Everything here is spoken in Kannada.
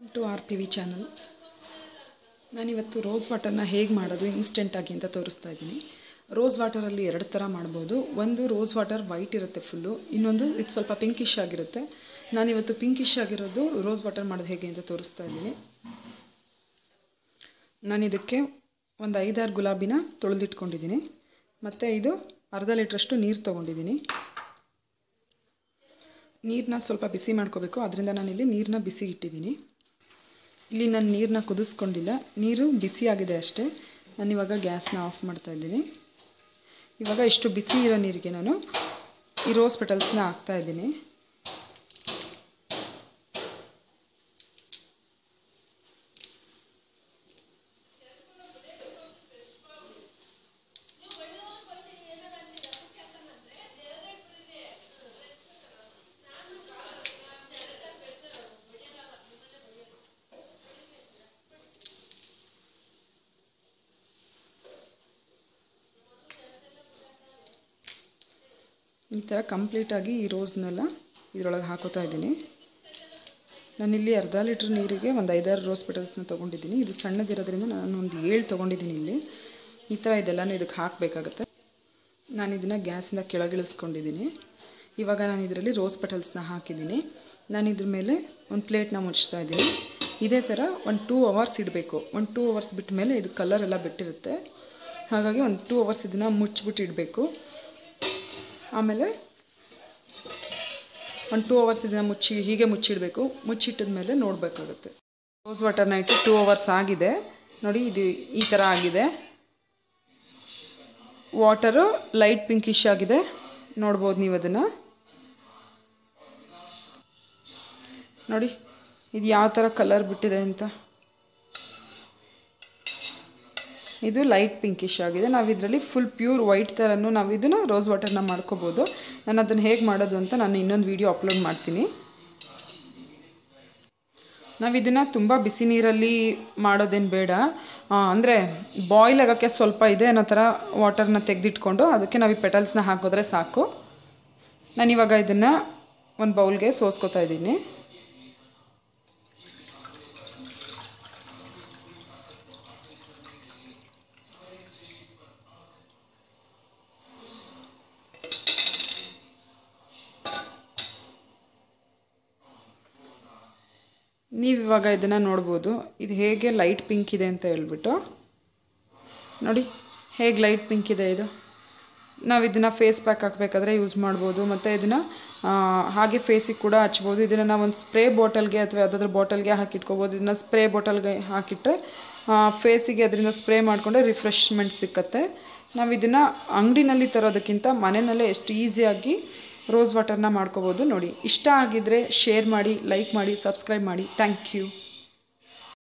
To RPV channel. ನಾನಿವತ್ತು ರೋಸ್ ವಾಟರ್ನ ಹೇಗೆ ಮಾಡೋದು ಇನ್ಸ್ಟೆಂಟಾಗಿ ಅಂತ ತೋರಿಸ್ತಾ ಇದ್ದೀನಿ. ರೋಸ್ ವಾಟರಲ್ಲಿ ಎರಡು ಥರ ಮಾಡ್ಬೋದು. ಒಂದು ರೋಸ್ ವಾಟರ್ ವೈಟ್ ಇರುತ್ತೆ ಫುಲ್ಲು, ಇನ್ನೊಂದು ಇದು ಸ್ವಲ್ಪ ಪಿಂಕಿಶ್ ಆಗಿರುತ್ತೆ. ನಾನಿವತ್ತು ಪಿಂಕಿಶ್ ಆಗಿರೋದು ರೋಸ್ ವಾಟರ್ ಮಾಡೋದು ಹೇಗೆ ಅಂತ ತೋರಿಸ್ತಾ ಇದ್ದೀನಿ. ನಾನಿದಕ್ಕೆ ಒಂದು 5-6 ಗುಲಾಬಿನ ತೊಳೆದಿಟ್ಕೊಂಡಿದ್ದೀನಿ. ಮತ್ತು ಇದು ಅರ್ಧ ಲೀಟ್ರಷ್ಟು ನೀರು ತೊಗೊಂಡಿದ್ದೀನಿ. ನೀರನ್ನ ಸ್ವಲ್ಪ ಬಿಸಿ ಮಾಡ್ಕೋಬೇಕು, ಅದರಿಂದ ನಾನಿಲ್ಲಿ ನೀರನ್ನ ಬಿಸಿ ಇಟ್ಟಿದ್ದೀನಿ. ಇಲ್ಲಿ ನಾನು ನೀರನ್ನ ಕುದಿಸ್ಕೊಂಡಿಲ್ಲ, ನೀರು ಬಿಸಿ ಆಗಿದೆ ಅಷ್ಟೇ. ನಾನಿವಾಗ ಗ್ಯಾಸ್ನ ಆಫ್ ಮಾಡ್ತಾ ಇದ್ದೀನಿ. ಇವಾಗ ಇಷ್ಟು ಬಿಸಿ ಇರೋ ನೀರಿಗೆ ನಾನು ಈ ರೋಸ್ ಪೆಟಲ್ಸ್ನ ಹಾಕ್ತಾ ಇದ್ದೀನಿ. ಈ ಥರ ಕಂಪ್ಲೀಟಾಗಿ ಈ ರೋಸ್ನೆಲ್ಲ ಇದರೊಳಗೆ ಹಾಕೋತಾ ಇದ್ದೀನಿ. ನಾನಿಲ್ಲಿ ಅರ್ಧ ಲೀಟ್ರ್ ನೀರಿಗೆ ಒಂದು 5-6 ರೋಸ್ ಪೆಟಲ್ಸ್ನ ತೊಗೊಂಡಿದ್ದೀನಿ. ಇದು ಸಣ್ಣದಿರೋದ್ರಿಂದ ನಾನು ಒಂದು 7 ತೊಗೊಂಡಿದ್ದೀನಿ. ಇಲ್ಲಿ ಈ ಥರ ಇದೆಲ್ಲನೂ ಇದಕ್ಕೆ ಹಾಕಬೇಕಾಗತ್ತೆ. ನಾನು ಇದನ್ನು ಗ್ಯಾಸಿಂದ ಕೆಳಗಿಳಿಸ್ಕೊಂಡಿದ್ದೀನಿ. ಇವಾಗ ನಾನು ಇದರಲ್ಲಿ ರೋಸ್ ಪೆಟಲ್ಸ್ನ ಹಾಕಿದ್ದೀನಿ. ನಾನು ಇದ್ರ ಮೇಲೆ ಒಂದು ಪ್ಲೇಟ್ನ ಮುಚ್ತಾ ಇದ್ದೀನಿ. ಇದೇ ಥರ ಒಂದು 2 ಅವರ್ಸ್ ಇಡಬೇಕು. ಒಂದು 2 ಅವರ್ಸ್ ಬಿಟ್ಟ ಮೇಲೆ ಇದು ಕಲರ್ ಎಲ್ಲ ಬಿಟ್ಟಿರುತ್ತೆ. ಹಾಗಾಗಿ ಒಂದು 2 ಅವರ್ಸ್ ಇದನ್ನು ಮುಚ್ಚಿಬಿಟ್ಟು ಇಡಬೇಕು. ಆಮೇಲೆ ಒಂದು 2 ಅವರ್ಸ್ ಇದನ್ನು ಹೀಗೆ ಮುಚ್ಚಿಡಬೇಕು. ಮುಚ್ಚಿಟ್ಟಿದ ಮೇಲೆ ನೋಡಬೇಕಾಗುತ್ತೆ. ರೋಸ್ ವಾಟರ್ನ ಇಟ್ಟು 2 ಅವರ್ಸ್ ಆಗಿದೆ ನೋಡಿ. ಇದು ಈ ಥರ ಆಗಿದೆ. ವಾಟರು ಲೈಟ್ ಪಿಂಕಿಶ್ ಆಗಿದೆ, ನೋಡ್ಬೋದು ನೀವು ಅದನ್ನು ನೋಡಿ. ಇದು ಯಾವ ಥರ ಕಲರ್ ಬಿಟ್ಟಿದೆ ಅಂತ. ಇದು ಲೈಟ್ ಪಿಂಕಿಶ್ ಆಗಿದೆ. ನಾವು ಇದರಲ್ಲಿ ಫುಲ್ ಪ್ಯೂರ್ ವೈಟ್ ಥರನೂ ನಾವು ಇದನ್ನು ರೋಸ್ ವಾಟರ್ನ ಮಾಡ್ಕೋಬೋದು. ನಾನು ಅದನ್ನು ಹೇಗೆ ಮಾಡೋದು ಅಂತ ನಾನು ಇನ್ನೊಂದು ವಿಡಿಯೋ ಅಪ್ಲೋಡ್ ಮಾಡ್ತೀನಿ. ನಾವು ಇದನ್ನು ತುಂಬ ಬಿಸಿ ನೀರಲ್ಲಿ ಮಾಡೋದೇನು ಬೇಡ. ಅಂದರೆ ಬಾಯ್ಲ್ ಆಗೋಕ್ಕೆ ಸ್ವಲ್ಪ ಇದೆ ಅನ್ನೋ ಥರ ವಾಟರ್ನ ತೆಗೆದಿಟ್ಕೊಂಡು ಅದಕ್ಕೆ ನಾವು ಈ ಪೆಟಲ್ಸ್ನ ಹಾಕಿದ್ರೆ ಸಾಕು. ನಾನಿವಾಗ ಇದನ್ನು ಒಂದು ಬೌಲ್ಗೆ ಸೋಸ್ಕೋತಾ ಇದ್ದೀನಿ. ನೀವಿವಾಗ ಇದನ್ನು ನೋಡ್ಬೋದು, ಇದು ಹೇಗೆ ಲೈಟ್ ಪಿಂಕ್ ಇದೆ ಅಂತ ಹೇಳ್ಬಿಟ್ಟು ನೋಡಿ. ಹೇಗೆ ಲೈಟ್ ಪಿಂಕ್ ಇದೆ ಇದು. ನಾವು ಇದನ್ನು ಫೇಸ್ ಪ್ಯಾಕ್ ಹಾಕಬೇಕಾದ್ರೆ ಯೂಸ್ ಮಾಡ್ಬೋದು. ಮತ್ತು ಇದನ್ನು ಹಾಗೆ ಫೇಸಿಗೆ ಕೂಡ ಹಚ್ಬೋದು. ಇದನ್ನು ನಾವು ಒಂದು ಸ್ಪ್ರೇ ಬಾಟಲ್ಗೆ ಅಥವಾ ಯಾವುದಾದ್ರೂ ಬಾಟಲ್ಗೆ ಹಾಕಿಟ್ಕೋಬೋದು. ಇದನ್ನು ಸ್ಪ್ರೇ ಬಾಟಲ್ಗೆ ಹಾಕಿಟ್ಟರೆ ಫೇಸಿಗೆ ಅದರಿಂದ ಸ್ಪ್ರೇ ಮಾಡಿಕೊಂಡ್ರೆ ರಿಫ್ರೆಶ್ಮೆಂಟ್ ಸಿಕ್ಕತ್ತೆ. ನಾವು ಇದನ್ನು ಅಂಗಡಿನಲ್ಲಿ ತರೋದಕ್ಕಿಂತ ಮನೆಯಲ್ಲೇ ಎಷ್ಟು ಈಸಿಯಾಗಿ ರೋಸ್ ವಾಟರ್ನ ಮಾಡ್ಕೋಬೋದು ನೋಡಿ. ಇಷ್ಟ ಆಗಿದ್ದರೆ ಶೇರ್ ಮಾಡಿ, ಲೈಕ್ ಮಾಡಿ, ಸಬ್ಸ್ಕ್ರೈಬ್ ಮಾಡಿ. Thank you.